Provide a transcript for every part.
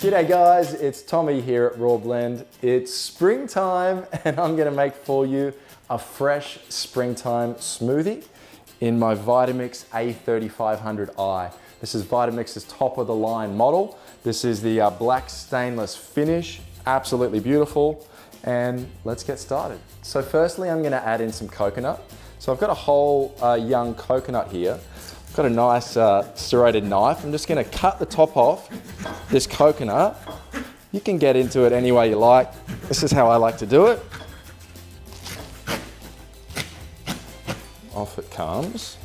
G'day guys, it's Tommy here at Raw Blend. It's springtime and I'm gonna make for you a fresh springtime smoothie in my Vitamix A3500i. This is Vitamix's top of the line model. This is the black stainless finish, absolutely beautiful. And let's get started. So firstly, I'm gonna add in some coconut. So I've got a whole young coconut here. I've got a nice serrated knife. I'm just gonna cut the top off this coconut. You can get into it any way you like. This is how I like to do it. Off it comes.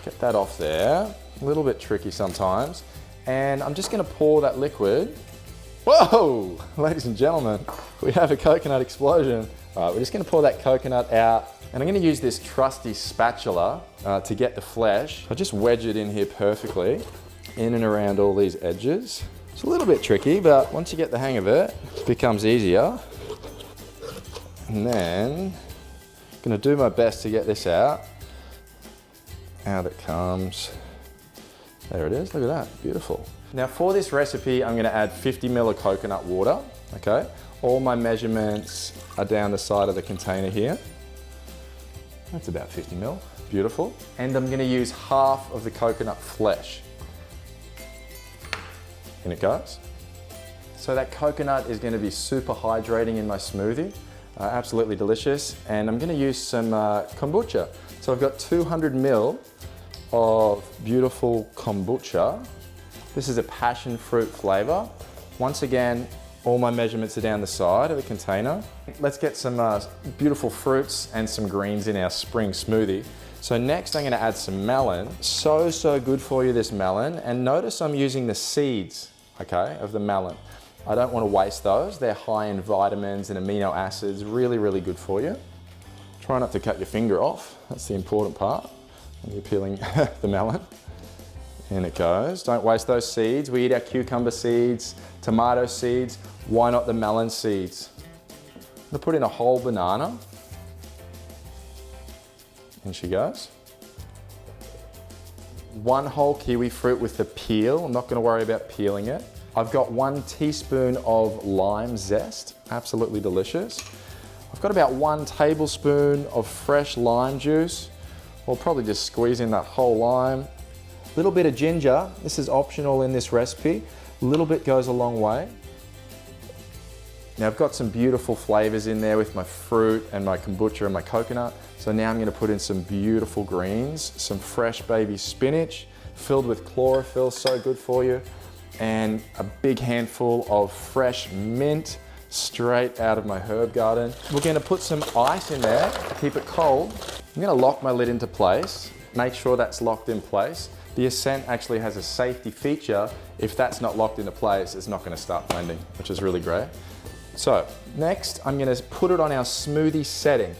Get that off there. A little bit tricky sometimes. And I'm just gonna pour that liquid. Whoa, ladies and gentlemen, we have a coconut explosion. All right, we're just gonna pour that coconut out, and I'm gonna use this trusty spatula to get the flesh. I just wedge it in here perfectly, in and around all these edges. It's a little bit tricky, but once you get the hang of it, it becomes easier. And then, I'm gonna do my best to get this out. Out it comes. There it is, look at that, beautiful. Now for this recipe, I'm gonna add 50 ml of coconut water, okay? All my measurements are down the side of the container here. That's about 50 ml, beautiful. And I'm gonna use half of the coconut flesh. In it goes. So that coconut is gonna be super hydrating in my smoothie, absolutely delicious. And I'm gonna use some kombucha. So I've got 200 ml of beautiful kombucha. This is a passion fruit flavor. Once again, all my measurements are down the side of the container. Let's get some beautiful fruits and some greens in our spring smoothie. So next I'm gonna add some melon. So good for you, this melon. And notice I'm using the seeds, okay, of the melon. I don't wanna waste those. They're high in vitamins and amino acids, really good for you. Try not to cut your finger off. That's the important part when you're peeling the melon. In it goes. Don't waste those seeds. We eat our cucumber seeds, tomato seeds. Why not the melon seeds? I'm gonna put in a whole banana. In she goes. One whole kiwi fruit with the peel. I'm not gonna worry about peeling it. I've got 1 teaspoon of lime zest. Absolutely delicious. I've got about 1 tablespoon of fresh lime juice. We'll probably just squeeze in that whole lime. Little bit of ginger, this is optional in this recipe. A little bit goes a long way. Now I've got some beautiful flavors in there with my fruit and my kombucha and my coconut. So now I'm gonna put in some beautiful greens, some fresh baby spinach, filled with chlorophyll, so good for you. And a big handful of fresh mint, straight out of my herb garden. We're gonna put some ice in there to keep it cold. I'm gonna lock my lid into place, make sure that's locked in place. The Ascent actually has a safety feature. If that's not locked into place, it's not gonna start blending, which is really great. So next, I'm gonna put it on our smoothie setting,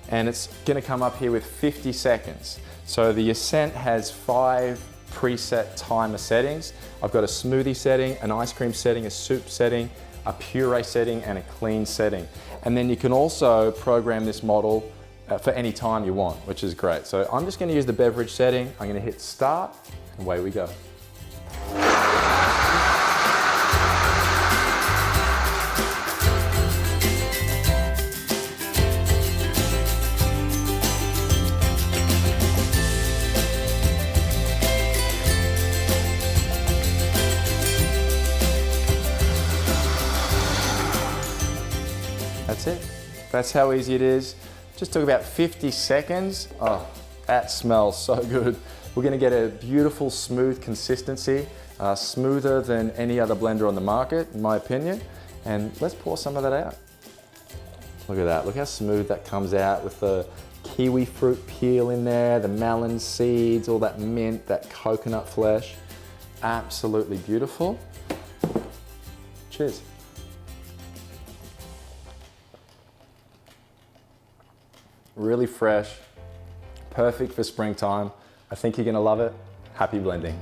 and it's gonna come up here with 50 seconds. So the Ascent has 5 preset timer settings. I've got a smoothie setting, an ice cream setting, a soup setting, a puree setting, and a clean setting. And then you can also program this model for any time you want, which is great. So I'm just gonna use the beverage setting. I'm gonna hit start, and away we go. That's it. That's how easy it is. Just took about 50 seconds. Oh, that smells so good. We're gonna get a beautiful smooth consistency, smoother than any other blender on the market, in my opinion. And let's pour some of that out. Look at that, look how smooth that comes out with the kiwi fruit peel in there, the melon seeds, all that mint, that coconut flesh. Absolutely beautiful. Cheers. Really fresh, perfect for springtime. I think you're gonna love it. Happy blending.